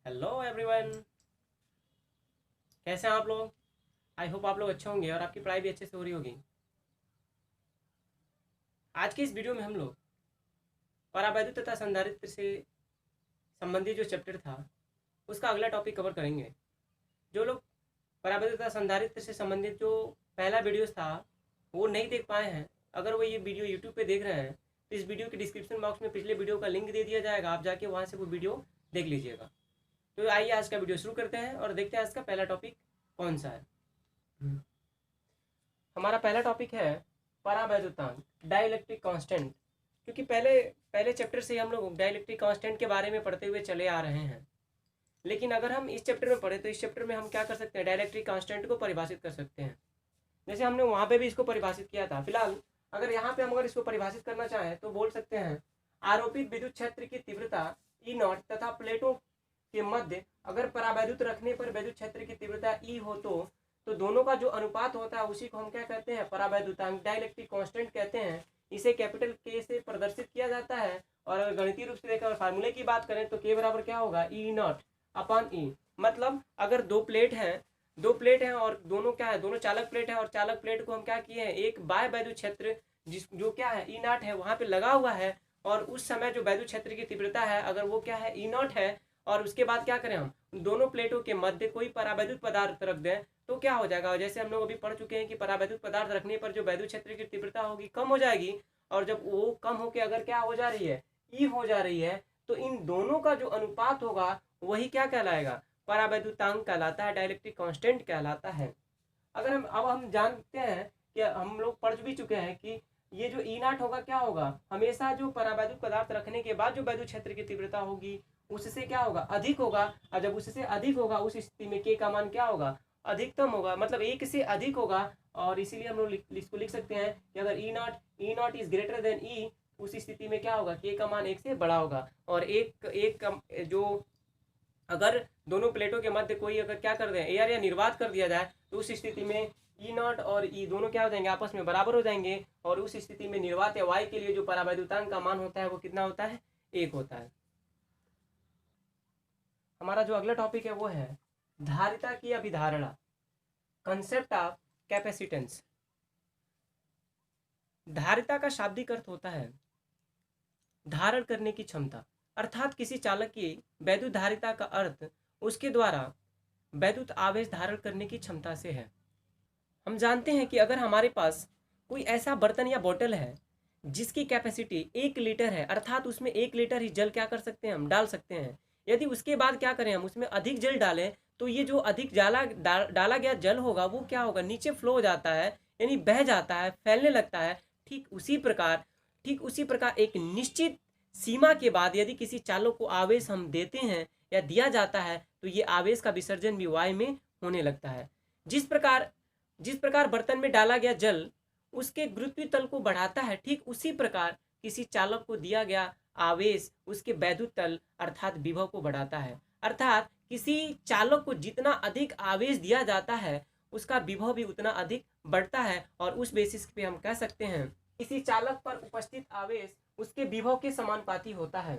Hello everyone, कैसे हैं आप लोग। आई होप आप लोग अच्छे होंगे और आपकी पढ़ाई भी अच्छे से हो रही होगी। आज की इस वीडियो में हम लोग परावैद्युत तथा संधारित्र से संबंधित जो चैप्टर था उसका अगला टॉपिक कवर करेंगे। जो लोग परावैद्युत तथा संधारित्र से संबंधित जो पहला वीडियोस था वो नहीं देख पाए हैं, अगर वो ये वीडियो यूट्यूब पे देख रहे हैं तो इस वीडियो के डिस्क्रिप्शन बॉक्स में पिछले वीडियो का लिंक दे दिया जाएगा, आप जाके वहाँ से वो वीडियो देख लीजिएगा। तो आइए आज का वीडियो शुरू करते हैं और देखते हैं आज का पहला टॉपिक कौन सा है। हमारा पहला टॉपिक है परावैद्युतांक, डाइलेक्ट्रिक कांस्टेंट। क्योंकि पहले पहले चैप्टर से हम लोग डाइलेक्ट्रिक कांस्टेंट के बारे में पढ़ते हुए चले आ रहे हैं, लेकिन अगर हम इस चैप्टर में पढ़े तो इस चैप्टर में हम क्या कर सकते हैं, डाइलेक्ट्रिक कांस्टेंट को परिभाषित कर सकते हैं। जैसे हमने वहाँ पे भी इसको परिभाषित किया था। फिलहाल अगर यहाँ पे हम अगर इसको परिभाषित करना चाहें तो बोल सकते हैं आरोपित विद्युत क्षेत्र की तीव्रता ई नॉट तथा प्लेटों के मध्य अगर परावैद्युत रखने पर वैद्युत क्षेत्र की तीव्रता ई हो तो दोनों का जो अनुपात होता है उसी को हम क्या कहते हैं, परावैद्युतांक, डाइलेक्ट्रिक कांस्टेंट कहते हैं। इसे कैपिटल के से प्रदर्शित किया जाता है। और अगर गणितीय रूप से देखकर फार्मूले की बात करें तो के बराबर क्या होगा, ई नॉट अपॉन ई। मतलब अगर दो प्लेट हैं और दोनों क्या है, दोनों चालक प्लेट है और चालक प्लेट को हम क्या किए हैं, एक बाह्य वैद्युत क्षेत्र जिस जो क्या है ई नॉट है वहां पे लगा हुआ है। और उस समय जो वैद्युत क्षेत्र की तीव्रता है अगर वो क्या है, ई नॉट है, और उसके बाद क्या करें, हम दोनों प्लेटों के मध्य कोई परावैद्युत पदार्थ रख दें तो क्या हो जाएगा। जैसे हम लोग अभी पढ़ चुके हैं कि परावैद्युत पदार्थ रखने पर जो वैद्युत क्षेत्र की तीव्रता होगी कम हो जाएगी, और जब वो कम होकर अगर क्या हो जा रही है, ई हो जा रही है, तो इन दोनों का जो अनुपात होगा वही क्या कहलाएगा, परावैद्युतांक कहलाता है, डाइलेक्ट्रिक कांस्टेंट कहलाता है। अगर हम जानते हैं कि हम लोग पढ़ भी चुके हैं कि ये जो ई नाट होगा क्या होगा, हमेशा जो परावैद्युत पदार्थ रखने के बाद जो वैद्युत क्षेत्र की तीव्रता होगी उससे क्या होगा, अधिक होगा। और जब उससे अधिक होगा उस स्थिति में के का मान क्या होगा, अधिकतम होगा, मतलब एक से अधिक होगा। और इसीलिए हम लोग इसको लिख सकते हैं कि अगर ई नॉट इज ग्रेटर देन ई, उस स्थिति में क्या होगा, के का मान एक से बड़ा होगा। और जो अगर दोनों प्लेटों के मध्य कोई अगर क्या कर दें, एयर या निर्वात कर दिया जाए तो उस स्थिति में ई नॉट और ई दोनों क्या हो जाएंगे, आपस में बराबर हो जाएंगे। और उस स्थिति में निर्वात या वाई के लिए जो परावैद्युतांक का मान होता है वो कितना होता है, एक होता है। हमारा जो अगला टॉपिक है वो है धारिता की अभिधारणा, कंसेप्ट ऑफ कैपेसिटेंस। धारिता का शाब्दिक अर्थ होता है धारण करने की क्षमता, अर्थात किसी चालक की वैद्युत धारिता का अर्थ उसके द्वारा वैद्युत आवेश धारण करने की क्षमता से है। हम जानते हैं कि अगर हमारे पास कोई ऐसा बर्तन या बोतल है जिसकी कैपेसिटी 1 लीटर है, अर्थात उसमें 1 लीटर ही जल क्या कर सकते हैं, हम डाल सकते हैं। यदि उसके बाद क्या करें, हम उसमें अधिक जल डालें तो ये जो अधिक डाला गया जल होगा वो क्या होगा, नीचे फ्लो हो जाता है, यानी बह जाता है, फैलने लगता है। ठीक उसी प्रकार एक निश्चित सीमा के बाद यदि किसी चालक को आवेश हम देते हैं या दिया जाता है तो ये आवेश का विसर्जन भी वायु में होने लगता है। जिस प्रकार बर्तन में डाला गया जल उसके गुरुत्वीय तल को बढ़ाता है, ठीक उसी प्रकार किसी चालक को दिया गया आवेश उसके वैद्युत तल अर्थात विभव को बढ़ाता है। अर्थात किसी चालक को जितना अधिक आवेश दिया जाता है उसका विभव भी उतना अधिक बढ़ता है। और उस बेसिस पे हम कह सकते हैं किसी चालक पर उपस्थित आवेश उसके विभव के समानुपाती होता है,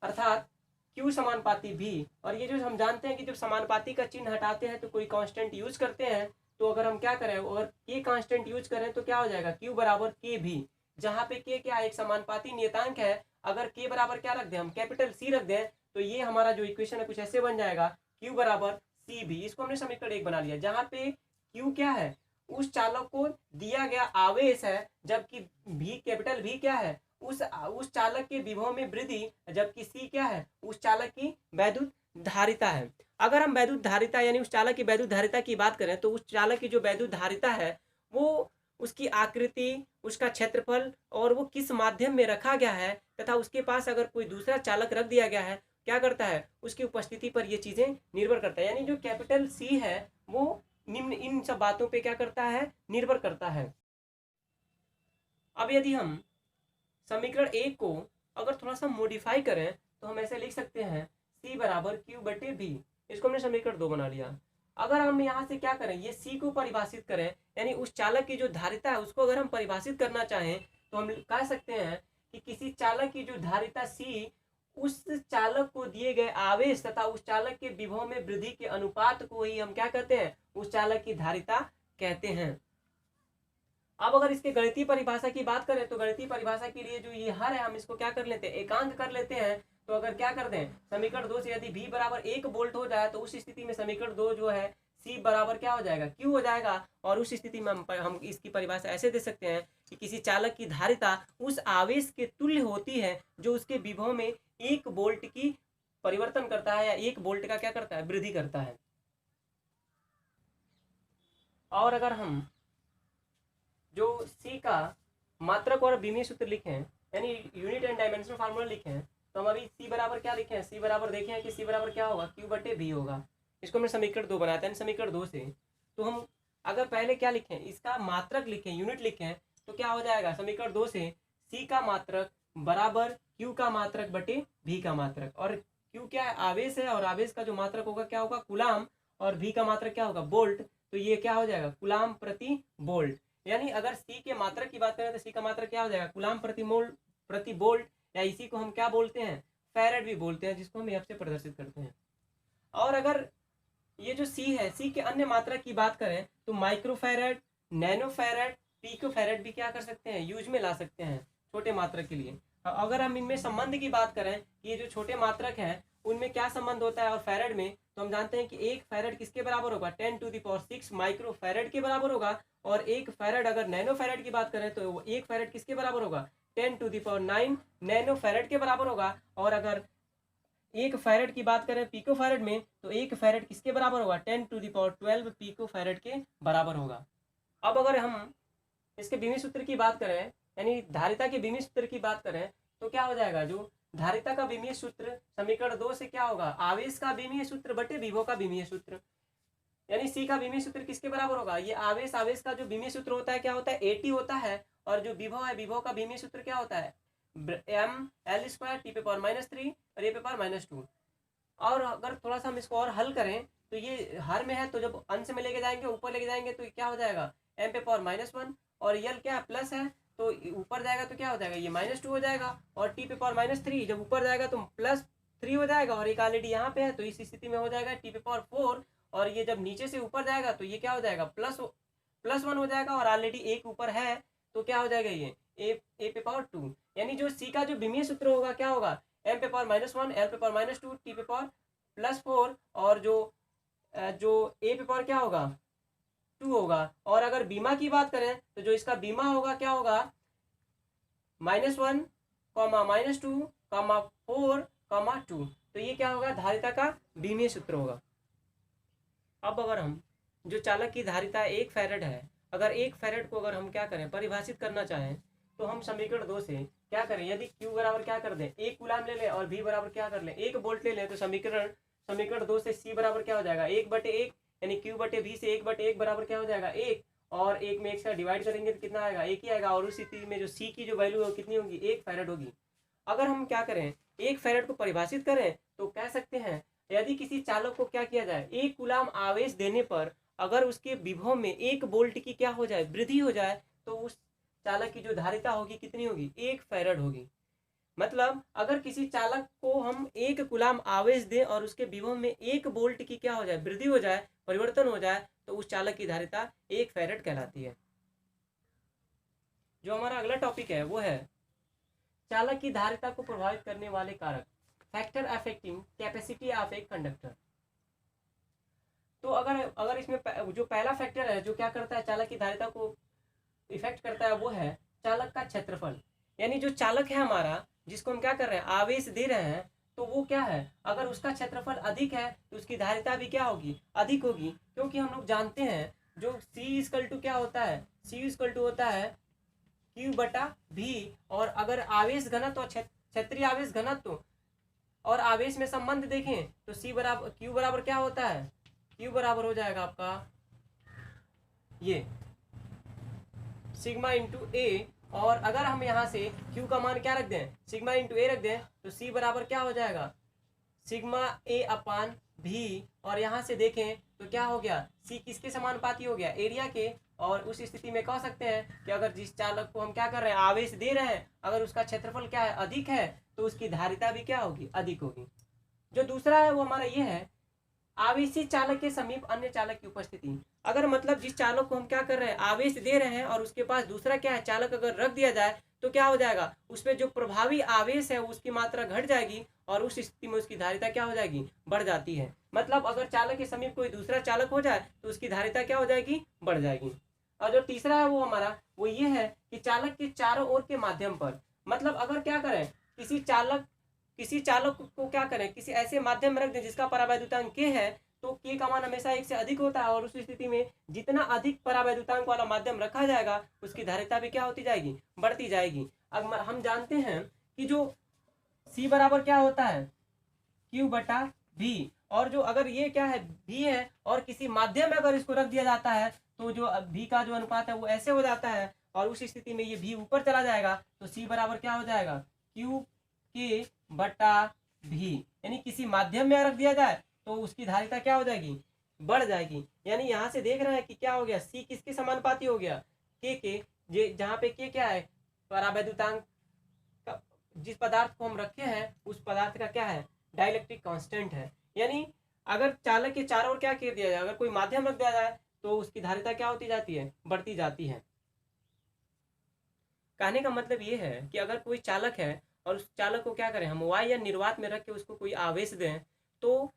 अर्थात क्यू समानुपाती भी। और ये जो हम जानते हैं कि जब समानुपाती का चिन्ह हटाते हैं तो कोई कांस्टेंट यूज करते हैं, तो अगर हम क्या करें, अगर के कांस्टेंट यूज करें तो क्या हो जाएगा, क्यू बराबर के भी, जहाँ पे के क्या एक समानुपाती नियतांक है। अगर के बराबर क्या रख दें, हम कैपिटल सी रख दें, तो ये हमारा जो इक्वेशन है कुछ ऐसे बन जाएगा, क्यू बराबर सी भी। इसको हमने समीकरण 1 बना लिया, जहाँ पे क्यू क्या है, उस चालक को दिया गया आवेश है, जबकि भी कैपिटल भी क्या है, उस चालक के विभव में वृद्धि, जबकि सी क्या है, उस चालक की वैद्युत धारिता है। अगर हम वैद्युत धारिता यानी उस चालक की वैद्युत धारिता की बात करें तो उस चालक की जो वैद्युत धारिता है वो उसकी आकृति, उसका क्षेत्रफल और वो किस माध्यम में रखा गया है तथा उसके पास अगर कोई दूसरा चालक रख दिया गया है क्या करता है, उसकी उपस्थिति पर ये चीजें निर्भर करता है। यानी जो कैपिटल सी है वो निम्न इन सब बातों पे क्या करता है, निर्भर करता है। अब यदि हम समीकरण 1 को अगर थोड़ा सा मॉडिफाई करें तो हम ऐसे लिख सकते हैं सी बराबर क्यू बटे बी। इसको हमने समीकरण 2 बना लिया। अगर हम यहाँ से क्या करें, ये सी को परिभाषित करें, यानी उस चालक की जो धारिता है उसको अगर हम परिभाषित करना चाहें तो हम कह सकते हैं कि किसी चालक की जो धारिता सी उस चालक को दिए गए आवेश तथा उस चालक के विभव में वृद्धि के अनुपात को ही हम क्या कहते हैं, उस चालक की धारिता कहते हैं। अब अगर इसके गणितीय परिभाषा की बात करें तो गणितीय परिभाषा के लिए जो ये हर है हम इसको क्या कर लेते हैं, एकांक कर लेते हैं। तो अगर क्या कर दें, समीकरण 2 से यदि V बराबर 1 वोल्ट हो जाए तो उस स्थिति में समीकरण 2 जो है C बराबर क्या हो जाएगा, Q हो जाएगा। और उस स्थिति में हम इसकी परिभाषा ऐसे दे सकते हैं कि किसी चालक की धारिता उस आवेश के तुल्य होती है जो उसके विभव में 1 वोल्ट की परिवर्तन करता है या 1 वोल्ट का क्या करता है, वृद्धि करता है। और अगर हम जो C का मात्रक और विमीय सूत्र लिखे हैं, यानी यूनिट एंड डायमेंशनल फार्मूला लिखे हैं, तो हम अभी C बराबर क्या लिखे हैं, C बराबर देखे हैं कि C बराबर क्या होगा, Q बटे V होगा। इसको हमने समीकरण 2 बनाया था, समीकरण 2 से तो हम अगर पहले क्या लिखें, इसका मात्रक लिखें, यूनिट लिखें, तो क्या हो जाएगा, समीकरण 2 से C का मात्रक बराबर Q का मात्रक बटे V का मात्रक। और Q क्या है, आवेश है, और आवेश का जो मात्रक होगा क्या होगा, कूलाम, और V का मात्रक क्या होगा, वोल्ट। तो ये क्या हो जाएगा, कूलाम प्रति वोल्ट। यानी अगर C के मात्रक की बात करें तो C का मात्रक क्या हो जाएगा, कूलाम प्रति मोल प्रति वोल्ट, या इसी को हम क्या बोलते हैं, फैरेड भी बोलते हैं, जिसको हम एफ से प्रदर्शित करते हैं। और अगर ये जो C है, C के अन्य मात्रक की बात करें तो माइक्रोफैरेड, नैनोफैरेड, पिकोफैरेड भी क्या कर सकते हैं, यूज में ला सकते हैं छोटे मात्रक के लिए। अगर हम इनमें संबंध की बात करें कि ये जो छोटे मात्रक हैं उनमें क्या संबंध होता है और फैरेड में, तो हम जानते हैं कि 1 फैरेड किसके बराबर होगा, 10⁶ माइक्रो फैरेड के बराबर होगा। और 1 फैरेड अगर नैनो फैरेड की बात करें तो 1 फैरेड किसके बराबर होगा, 10⁹ नैनो फैरेड के बराबर होगा। और अगर 1 फैरेड की बात करें पिको फैरेड में तो 1 फैरेड किसके बराबर होगा, 10⁻12 पिको फैरेड के बराबर होगा। अब अगर हम इसके विमीय सूत्र की बात करें, यानी धारिता के विमीय सूत्र की बात करें, तो क्या हो जाएगा, जो धारिता का विमीय सूत्र समीकरण 2 से क्या होगा, आवेश का विमीय सूत्र बटे विभव का विमीय सूत्र। यानी C का विमीय सूत्र किसके बराबर होगा, ये आवेश का जो विमीय सूत्र होता है क्या होता है, AT होता है। और जो विभव है, विभव का विमीय सूत्र क्या होता है, ml² T⁻³ और A⁻²। और अगर थोड़ा सा हम इसको और हल करें तो ये हर में है, तो जब अंश में लेके जाएंगे, ऊपर लेके जाएंगे तो क्या हो जाएगा, m⁻⁻1। और यल क्या है, प्लस है, तो ऊपर जाएगा तो क्या हो जाएगा, ये -2 हो जाएगा। और T⁻³ जब ऊपर जाएगा तो +3 हो जाएगा, और एक ऑलरेडी यहाँ पे है तो इस स्थिति में हो जाएगा T⁻4। और ये जब नीचे से ऊपर जाएगा तो ये क्या हो जाएगा, +1 हो जाएगा, और ऑलरेडी एक ऊपर है तो क्या हो जाएगा, ये A⁻2। यानी जो C का जो विमीय सूत्र होगा क्या होगा, m⁻1 l⁻2 T⁻+4, और जो A क्या होगा, 2 होगा। और अगर बीमा की बात करें तो जो इसका बीमा होगा क्या होगा, -1, -2, -4, 2। तो ये क्या होगा, धारिता का विमीय सूत्र होगा। अब अगर हम जो चालक की धारिता 1 फैरेड है, अगर 1 फैरेड को अगर हम क्या करें, परिभाषित करना चाहें, तो हम समीकरण 2 से क्या करें, यदि Q बराबर क्या कर दें, 1 कूलाम ले लें, और V बराबर क्या कर लें, 1 वोल्ट ले लें, तो समीकरण 2 से C बराबर क्या हो जाएगा, 1/1, यानी Q बटे V से 1/1 बराबर क्या हो जाएगा, 1। और 1 में 1 से डिवाइड करेंगे तो कितना आएगा, 1 ही आएगा। और उस स्थिति में जो C की जो वैल्यू है कितनी होगी, 1 फैरेड होगी। अगर हम क्या करें, 1 फैरेड को परिभाषित करें तो कह सकते हैं, यदि किसी चालक को क्या किया जाए, 1 कूलाम आवेश देने पर अगर उसके विभव में 1 वोल्ट की क्या हो जाए, वृद्धि हो जाए, तो उस चालक की जो धारिता होगी कितनी होगी, 1 फैरेड होगी। मतलब अगर किसी चालक को हम 1 कूलाम आवेश दें और उसके विभव में 1 वोल्ट की क्या हो जाए, वृद्धि हो जाए, परिवर्तन हो जाए, तो उस चालक की धारिता 1 फैरेड कहलाती है। जो हमारा अगला टॉपिक है वो है चालक की धारिता को प्रभावित करने वाले कारक, factor affecting capacity of a conductor. तो अगर इसमें जो पहला फैक्टर है जो क्या करता है, चालक की धारिता को इफेक्ट करता है, वो है चालक का क्षेत्रफल। यानी जो चालक है हमारा, जिसको हम क्या कर रहे हैं, आवेश दे रहे हैं, तो वो क्या है, अगर उसका क्षेत्रफल अधिक है तो उसकी धारिता भी क्या होगी, अधिक होगी। क्योंकि हम लोग जानते हैं जो C क्या होता है, C होता है Q/V। और अगर आवेश घनत्व, क्षेत्रीय आवेश घनत्व और आवेश में संबंध देखें तो Q बराबर क्या होता है, Q बराबर हो जाएगा आपका ये सिग्मा इंटू ए। और अगर हम यहाँ से Q का मान क्या रख दें, सिग्मा इंटू ए रख दें, तो C बराबर क्या हो जाएगा, सिग्मा A/V। और यहाँ से देखें तो क्या हो गया, C किसके समानुपाती हो गया, एरिया के। और उस स्थिति में कह सकते हैं कि अगर जिस चालक को हम क्या कर रहे हैं, आवेश दे रहे हैं, अगर उसका क्षेत्रफल क्या है, अधिक है, तो उसकी धारिता भी क्या होगी, अधिक होगी। जो दूसरा है वो हमारा ये है, आवेशी चालक के समीप अन्य चालक की उपस्थिति। अगर मतलब जिस चालक को हम क्या कर रहे हैं, आवेश दे रहे हैं और उसके पास दूसरा क्या है, चालक अगर रख दिया जाए तो क्या हो जाएगा, उसमें जो प्रभावी आवेश है उसकी मात्रा घट जाएगी और उस स्थिति में उसकी धारिता क्या हो जाएगी, बढ़ जाती है। मतलब अगर चालक के समीप कोई दूसरा चालक हो जाए तो उसकी धारिता क्या हो जाएगी, बढ़ जाएगी। और जो तीसरा है वो हमारा वो ये है कि चालक के चारों ओर के माध्यम पर, मतलब अगर क्या करें, किसी चालक को क्या करें, किसी ऐसे माध्यम में रख दें जिसका परावैद्युतांक k है, तो k का मान हमेशा 1 से अधिक होता है और उस स्थिति में जितना अधिक परावैद्युतांक वाला माध्यम रखा जाएगा उसकी धारिता भी क्या होती जाएगी, बढ़ती जाएगी। अब हम जानते हैं कि जो c बराबर क्या होता है, q बटा v, और जो अगर ये क्या है v है और किसी माध्यम में अगर इसको रख दिया जाता है तो जो v का जो अनुपात है वो ऐसे हो जाता है और उस स्थिति में ये v ऊपर चला जाएगा तो c बराबर क्या हो जाएगा, q k बटा v। यानी किसी माध्यम में रख दिया जाए तो उसकी धारिता क्या हो जाएगी, बढ़ जाएगी। यानी यहाँ से देख रहे हैं कि क्या हो गया, c किसके समानुपाती हो गया, k के, जहाँ पे k क्या है, परावैद्युतांक, जिस पदार्थ को हम रखे हैं उस पदार्थ का क्या है, डाइलेक्ट्रिक कांस्टेंट है। यानी अगर चालक के चारों ओर क्या कर दिया जाए, अगर कोई माध्यम रख दिया जाए तो उसकी धारिता क्या होती जाती है, बढ़ती जाती है। कहने का मतलब ये है कि अगर कोई चालक है और उस चालक को क्या करें, हम वाय या निर्वात में रख के उसको कोई आवेश दें तो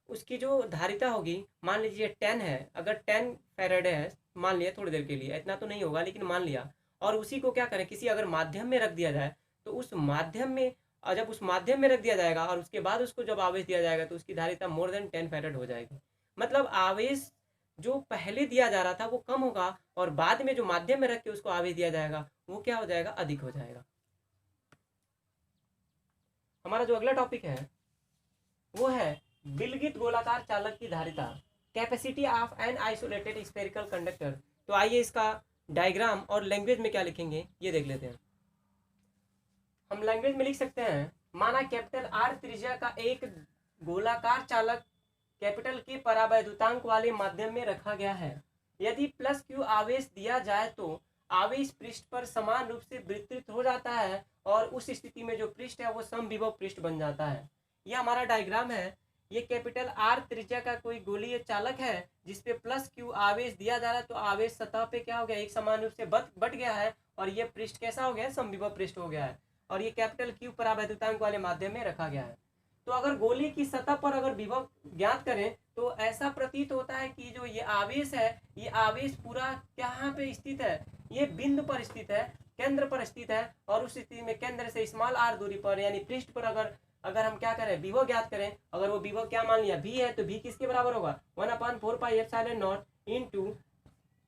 उसकी जो धारिता होगी, मान लीजिए 10 है, अगर 10 फैराडे है, मान लिया थोड़ी देर के लिए, इतना तो नहीं होगा लेकिन मान लिया, और उसी को क्या करें किसी अगर माध्यम में रख दिया जाए तो उस माध्यम में, और जब उस माध्यम में रख दिया जाएगा और उसके बाद उसको जब आवेश दिया जाएगा तो उसकी धारिता मोर देन 10 फैराड हो जाएगी। मतलब आवेश जो पहले दिया जा रहा था वो कम होगा और बाद में जो माध्यम में रख के उसको आवेश दिया जाएगा वो क्या हो जाएगा, अधिक हो जाएगा। हमारा जो अगला टॉपिक है वो है विलगित गोलाकार चालक की धारिता, capacity of an isolated spherical conductor. तो आइए इसका डायग्राम और लैंग्वेज में क्या लिखेंगे ये देख लेते हैं। हम लैंग्वेज में लिख सकते हैं, माना कैपिटल आर त्रिज्या का एक गोलाकार चालक कैपिटल के परावैद्युतांक वाले माध्यम में रखा गया है। यदि प्लस क्यू आवेश दिया जाए तो आवेश पृष्ठ पर समान रूप से वितरित हो जाता है और उस स्थिति में जो पृष्ठ है वो समविभव पृष्ठ बन जाता है। यह हमारा डायग्राम है। ये कैपिटल आर त्रिज्या का कोई गोलीय चालक है जिसपे प्लस क्यू आवेश दिया जा रहा है, तो आवेश सतह पे क्या हो गया, एक समान रूप से बट गया है और ये पृष्ठ कैसा हो गया, समविभव पृष्ठ हो गया है और ये कैपिटल क्यू परावैद्युतांक वाले माध्यम में रखा गया है। तो अगर गोली की सतह पर अगर विभव ज्ञात करें तो ऐसा प्रतीत होता है कि जो ये आवेश है, ये आवेश पूरा कहाँ पे स्थित है, ये बिंदु पर स्थित है, केंद्र पर स्थित है और उस स्थिति में केंद्र से स्मॉल आर दूरी पर यानी पृष्ठ पर अगर हम क्या करें, विभव ज्ञात करें, अगर वो विभव क्या मान लिया, v है, तो v किसके बराबर होगा, 1/4πε0 इंटू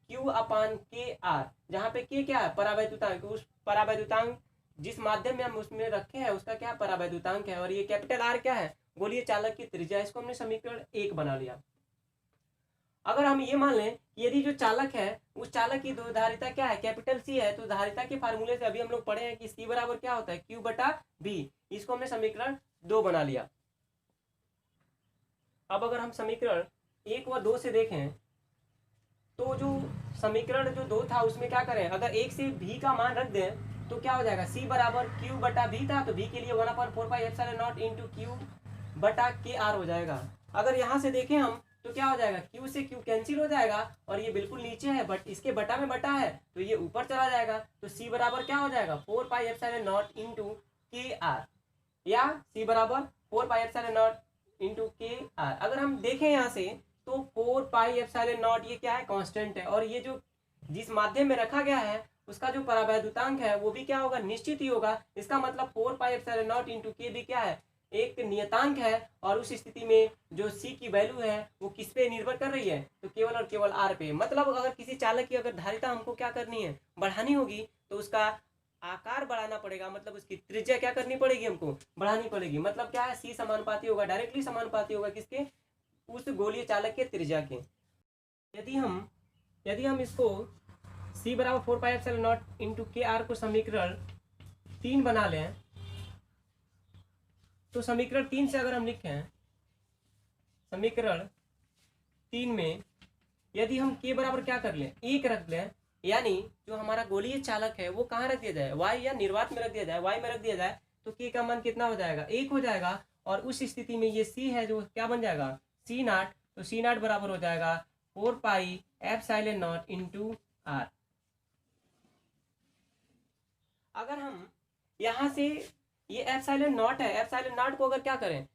क्यू अपान के आर, जहाँ पे k क्या है, परावैद्युतांक, उस परावैद्युतांक जिस माध्यम में हम उसमें रखे हैं उसका क्या परावैद्युतांक है और ये कैपिटल आर क्या है, गोलीय चालक की त्रिज्या। इसको हमने समीकरण 1 बना लिया। अगर हम ये मान लें कि यदि जो चालक है उस चालक की दो धारिता क्या है, कैपिटल सी है, तो धारिता के फार्मूले से अभी हम लोग पढ़े हैं कि सी बराबर क्या होता है, क्यू बटा बी। इसको हमने समीकरण 2 बना लिया। अब अगर हम समीकरण 1 व 2 से देखें तो जो समीकरण जो 2 था उसमें क्या करें, अगर 1 से v का मान रख दें तो क्या हो जाएगा, c बराबर q बटा v था, तो v के लिए 1/4πε0 इंटू क्यू बटा के आर हो जाएगा। अगर यहाँ से देखें हम तो क्या हो जाएगा, q से q कैंसिल हो जाएगा और ये बिल्कुल नीचे है बट इसके बटा में बटा है तो ये ऊपर चला जाएगा, तो c बराबर क्या हो जाएगा 4πε0 इंटू के आर, या c बराबर 4πε0 इंटू के आर। अगर हम देखें यहाँ से तो 4πε0 ये क्या है, कांस्टेंट है और ये जो जिस माध्यम में रखा गया है उसका जो परावैद्युतांक है वो भी क्या होगा, निश्चित ही होगा। इसका मतलब 4πε0 इंटू के भी क्या है, एक नियतांक है और उस स्थिति में जो c की वैल्यू है वो किस पे निर्भर कर रही है, तो केवल और केवल r पे। मतलब अगर किसी चालक की अगर धारिता हमको क्या करनी है, बढ़ानी होगी, तो उसका आकार बढ़ाना पड़ेगा, मतलब उसकी त्रिज्या क्या करनी पड़ेगी, हमको बढ़ानी पड़ेगी। मतलब क्या है, c समानुपाती होगा, डायरेक्टली समानुपाती होगा किसके, उस गोलीय चालक के त्रिज्या के। यदि हम इसको c बराबर 4πε0 इंटू के आर को समीकरण 3 बना लें तो समीकरण 3 से अगर हम लिखें, समीकरण 3 में यदि हम k बराबर क्या कर लें, 1 रख लें, यानी जो हमारा गोलीय चालक है वो कहाँ रख दिया जाए, y या निर्वात में रख दिया जाए, y में रख दिया जाए, तो के का मान कितना हो जाएगा, 1 हो जाएगा। और उस स्थिति में ये सी है जो क्या बन जाएगा, सी नाट। तो सी नाट बराबर हो जाएगा 4 pi epsilon naught into R. अगर हम यहाँ से ये एप्सिलॉन नॉट है, एप्सिलॉन नॉट को अगर क्या करें,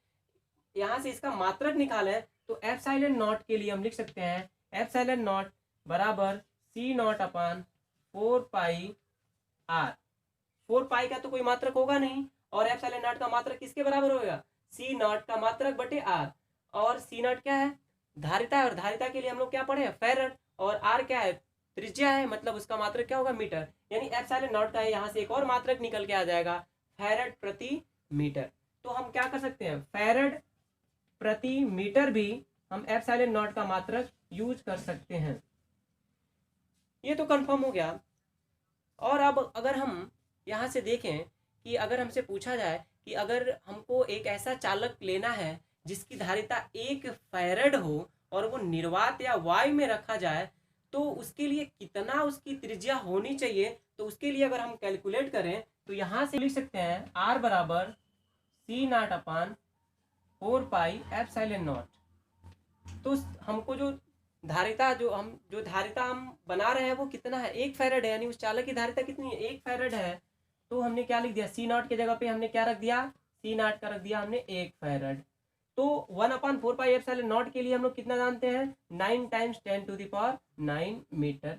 यहाँ से इसका मात्रक निकालें, तो एप्सिलॉन नॉट के लिए हम लिख सकते हैं एप्सिलॉन नॉट बराबर सी नॉट अपान 4 पाई आर। 4 पाई का तो कोई मात्रक होगा नहीं, और एप्सिलॉन नॉट का मात्रक किसके बराबर होगा, सी नॉट का मात्रक बटे आर। और सी नॉट क्या है, धारिता है, और धारिता के लिए हम लोग क्या पढ़े, फेरड। और आर क्या है, त्रिज्या है, मतलब उसका मात्रक क्या होगा, मीटर। यानी एप्सिलॉन नॉट का यहाँ से एक और मात्रक निकल के आ जाएगा, फेरड प्रति मीटर। तो हम क्या कर सकते हैं, फेरड प्रति मीटर भी हम एप्सिलॉन नॉट का मात्रक यूज कर सकते हैं। ये तो कंफर्म हो गया। और अब अगर हम यहाँ से देखें कि अगर हमसे पूछा जाए कि अगर हमको एक ऐसा चालक लेना है जिसकी धारिता 1 फैरड हो और वो निर्वात या वायु में रखा जाए, तो उसके लिए कितना उसकी त्रिज्या होनी चाहिए। तो उसके लिए अगर हम कैलकुलेट करें तो यहाँ से लिख सकते हैं आर बराबर सी नॉट अपान 4 पाई एप्सिलॉन नॉट। तो हमको जो धारिता हम बना रहे हैं वो कितना है, 1 फैरड है, यानी उस चालक की धारिता कितनी है, 1 फैरड है। तो हमने क्या लिख दिया, सी नॉट की जगह पे हमने क्या रख दिया, सी नॉट का रख दिया हमने 1 फैरड। तो 1/4 पाई एप्सिलॉन नॉट के लिए हम लोग कितना जानते हैं, 9 × 10⁹ मीटर,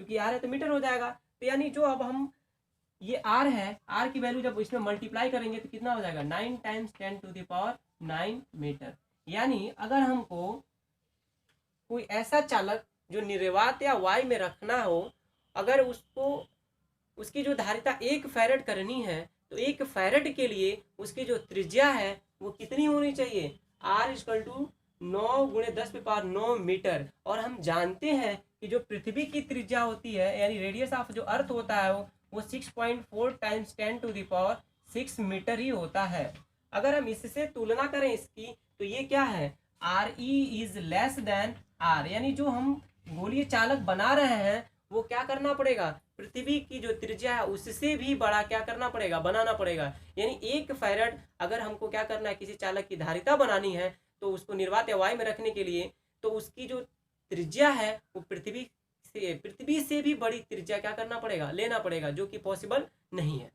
क्योंकि आर है तो मीटर हो जाएगा। तो यानी जो अब हम ये आर है, आर की वैल्यू जब इसमें मल्टीप्लाई करेंगे तो कितना हो जाएगा, 9 × 10⁹ मीटर। यानी अगर हमको कोई ऐसा चालक जो निर्वात या वायु में रखना हो, अगर उसको उसकी जो धारिता 1 फैरड करनी है, तो 1 फैरड के लिए उसकी जो त्रिज्या है वो कितनी होनी चाहिए, R = 9 × 10⁹ मीटर। और हम जानते हैं कि जो पृथ्वी की त्रिज्या होती है, यानी रेडियस ऑफ जो अर्थ होता है वो 6.4 × 10⁶ मीटर ही होता है। अगर हम इससे तुलना करें इसकी, तो ये क्या है, RE is less than R, यानी जो हम गोलीय चालक बना रहे हैं वो क्या करना पड़ेगा, पृथ्वी की जो त्रिज्या है उससे भी बड़ा क्या करना पड़ेगा, बनाना पड़ेगा। यानी 1 फैरड अगर हमको क्या करना है, किसी चालक की धारिता बनानी है, तो उसको निर्वात या वायु में रखने के लिए, तो उसकी जो त्रिज्या है वो पृथ्वी से भी बड़ी त्रिज्या क्या करना पड़ेगा, लेना पड़ेगा, जो कि पॉसिबल नहीं है।